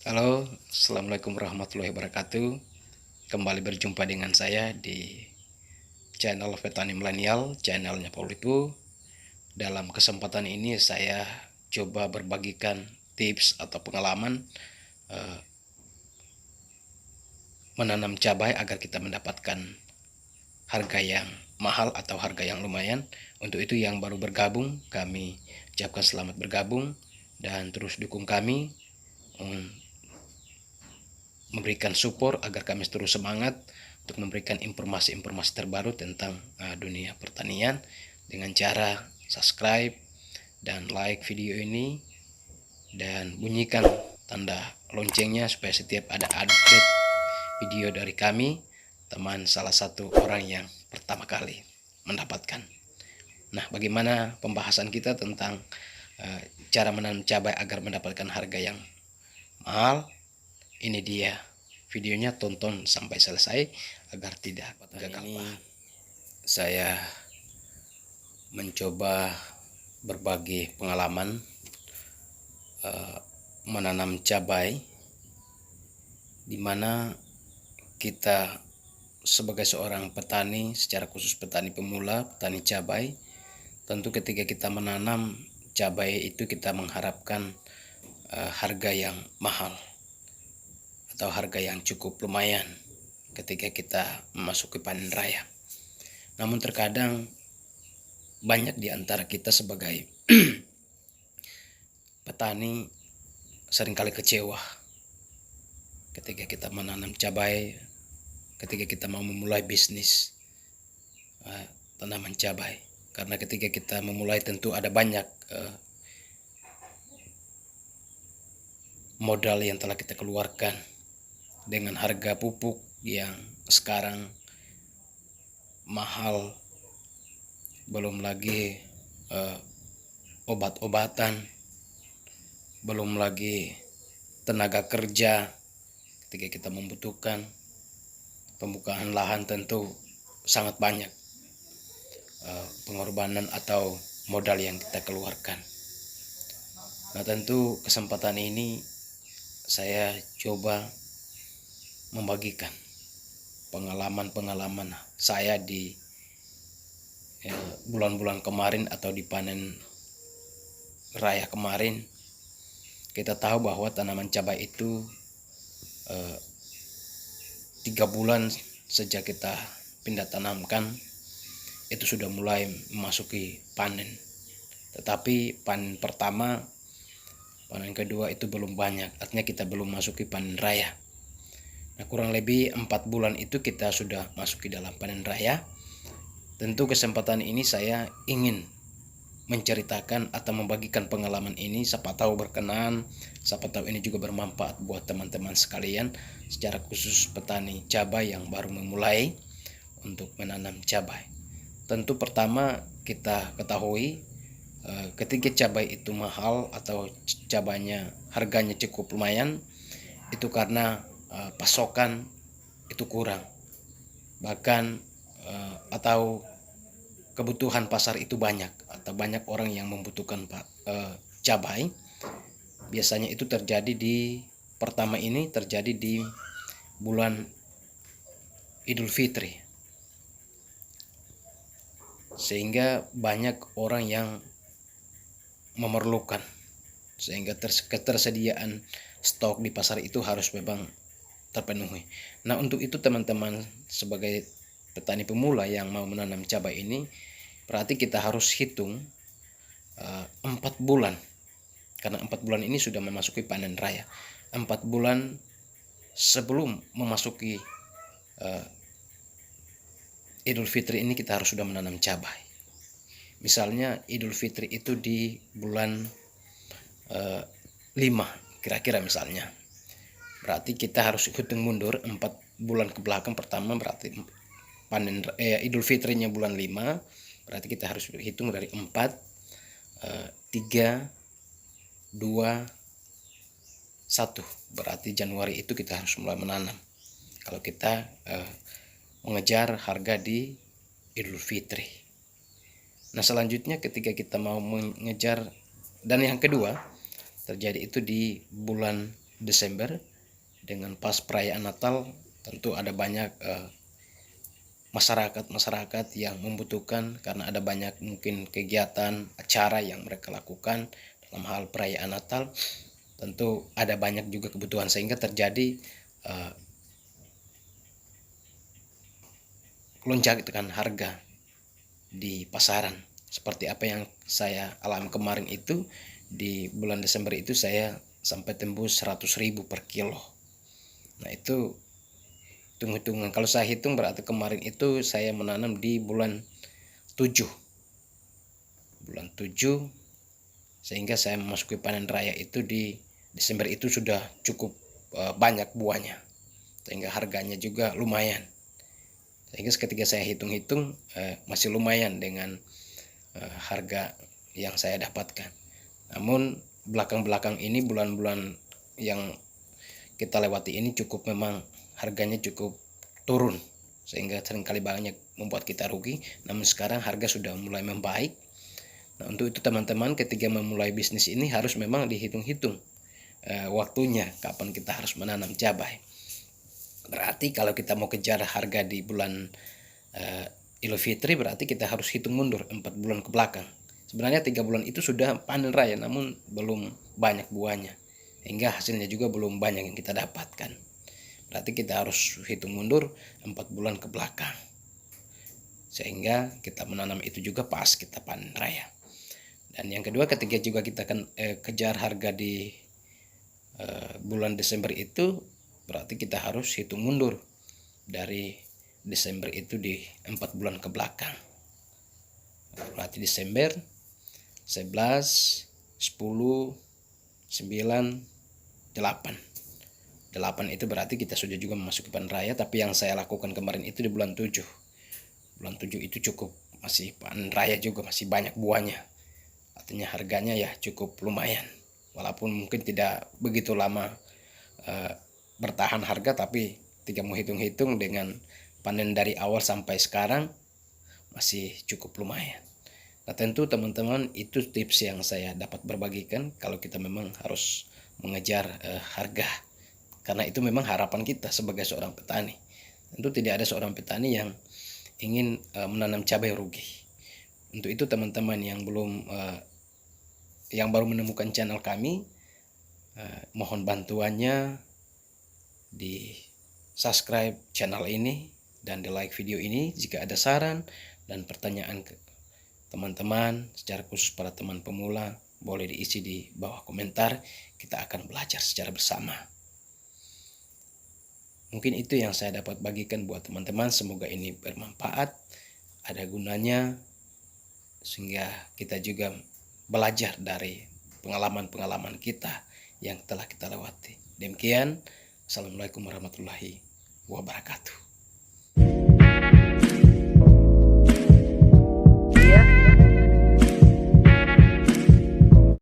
Halo, assalamualaikum warahmatullahi wabarakatuh. Kembali berjumpa dengan saya di channel Petani Milenial, channelnya Paulipu. Dalam kesempatan ini saya coba berbagikan tips atau pengalaman eh, menanam cabai agar kita mendapatkan harga yang mahal atau harga yang lumayan. Untuk itu yang baru bergabung, kami ucapkan selamat bergabung dan terus dukung kami, memberikan support agar kami terus semangat untuk memberikan informasi-informasi terbaru tentang dunia pertanian dengan cara subscribe dan like video ini dan bunyikan tanda loncengnya supaya setiap ada update video dari kami, teman salah satu orang yang pertama kali mendapatkan. Nah, bagaimana pembahasan kita tentang cara menanam cabai agar mendapatkan harga yang mahal? Ini dia videonya, tonton sampai selesai agar tidak gagal paham. Saya mencoba berbagi pengalaman menanam cabai, di mana kita sebagai seorang petani, secara khusus petani pemula, petani cabai, tentu ketika kita menanam cabai itu kita mengharapkan harga yang mahal atau harga yang cukup lumayan ketika kita memasuki panen raya. Namun terkadang banyak di antara kita sebagai petani seringkali kecewa ketika kita menanam cabai, ketika kita mau memulai bisnis tanaman cabai. Karena ketika kita memulai tentu ada banyak modal yang telah kita keluarkan dengan harga pupuk yang sekarang mahal, belum lagi obat-obatan, belum lagi tenaga kerja ketika kita membutuhkan pembukaan lahan, tentu sangat banyak pengorbanan atau modal yang kita keluarkan. Nah, tentu kesempatan ini saya coba membagikan pengalaman-pengalaman saya di bulan-bulan kemarin atau di panen raya kemarin. Kita tahu bahwa tanaman cabai itu 3 bulan sejak kita pindah tanamkan itu sudah mulai memasuki panen. Tetapi panen pertama, panen kedua itu belum banyak, artinya kita belum masuki panen raya. Nah, kurang lebih 4 bulan itu kita sudah masuk ke dalam panen raya. Tentu kesempatan ini saya ingin menceritakan atau membagikan pengalaman ini, siapa tahu berkenan, siapa tahu ini juga bermanfaat buat teman-teman sekalian, secara khusus petani cabai yang baru memulai untuk menanam cabai. Tentu pertama kita ketahui ketika cabai itu mahal atau cabainya harganya cukup lumayan, itu karena pasokan itu kurang, bahkan atau kebutuhan pasar itu banyak atau banyak orang yang membutuhkan cabai. Biasanya itu terjadi di pertama ini terjadi di bulan Idul Fitri, sehingga banyak orang yang memerlukan, sehingga ketersediaan stok di pasar itu harus memang terpenuhi. Nah, untuk itu teman-teman sebagai petani pemula yang mau menanam cabai ini, berarti kita harus hitung 4 bulan, karena 4 bulan ini sudah memasuki panen raya. 4 bulan sebelum memasuki Idul Fitri ini kita harus sudah menanam cabai. Misalnya Idul Fitri itu di bulan 5 kira-kira misalnya. Berarti kita harus hitung mundur 4 bulan ke belakang. Pertama berarti panen Idul Fitrinya bulan 5, berarti kita harus hitung dari 4, 3, 2, 1. Berarti Januari itu kita harus mulai menanam kalau kita mengejar harga di Idul Fitri. Nah, selanjutnya ketika kita mau mengejar, dan yang kedua terjadi itu di bulan Desember dengan pas perayaan Natal, tentu ada banyak masyarakat yang membutuhkan, karena ada banyak mungkin kegiatan acara yang mereka lakukan dalam hal perayaan Natal. Tentu ada banyak juga kebutuhan, sehingga terjadi lonjakan harga di pasaran. Seperti apa yang saya alami kemarin itu, di bulan Desember itu saya sampai tembus 100.000 per kilo. Nah itu hitung-hitungan, kalau saya hitung berarti kemarin itu saya menanam di bulan 7, sehingga saya memasuki panen raya itu di Desember itu sudah cukup banyak buahnya, sehingga harganya juga lumayan. Sehingga ketika saya hitung-hitung masih lumayan dengan harga yang saya dapatkan. Namun belakang-belakang ini, bulan-bulan yang kita lewati ini cukup memang harganya cukup turun, sehingga seringkali banyak membuat kita rugi. Namun sekarang harga sudah mulai membaik. Nah, untuk itu teman-teman, ketika memulai bisnis ini harus memang dihitung-hitung waktunya kapan kita harus menanam cabai. Berarti kalau kita mau kejar harga di bulan Idul Fitri, berarti kita harus hitung mundur 4 bulan ke belakang. Sebenarnya 3 bulan itu sudah panen raya, namun belum banyak buahnya, hingga hasilnya juga belum banyak yang kita dapatkan. Berarti kita harus hitung mundur 4 bulan ke belakang, sehingga kita menanam itu juga pas kita panen raya. Dan yang kedua, ketika juga kita akan kejar harga di bulan Desember itu, berarti kita harus hitung mundur dari Desember itu di 4 bulan ke belakang. Berarti Desember 11, 10, 9, 8 itu berarti kita sudah juga memasuki panen raya. Tapi yang saya lakukan kemarin itu di bulan 7. Bulan 7 itu cukup masih panen raya juga, masih banyak buahnya. Artinya harganya ya cukup lumayan. Walaupun mungkin tidak begitu lama bertahan harga, tapi ketika mau hitung-hitung dengan panen dari awal sampai sekarang masih cukup lumayan. Nah tentu teman-teman, itu tips yang saya dapat berbagikan kalau kita memang harus mengejar harga. Karena itu memang harapan kita sebagai seorang petani. Tentu tidak ada seorang petani yang ingin menanam cabai rugi. Untuk itu teman-teman yang baru menemukan channel kami, mohon bantuannya di subscribe channel ini dan di like video ini. Jika ada saran dan pertanyaan ke teman-teman, secara khusus para teman pemula, boleh diisi di bawah komentar. Kita akan belajar secara bersama. Mungkin itu yang saya dapat bagikan buat teman-teman. Semoga ini bermanfaat, ada gunanya, sehingga kita juga belajar dari pengalaman-pengalaman kita yang telah kita lewati. Demikian, Assalamualaikum warahmatullahi wabarakatuh.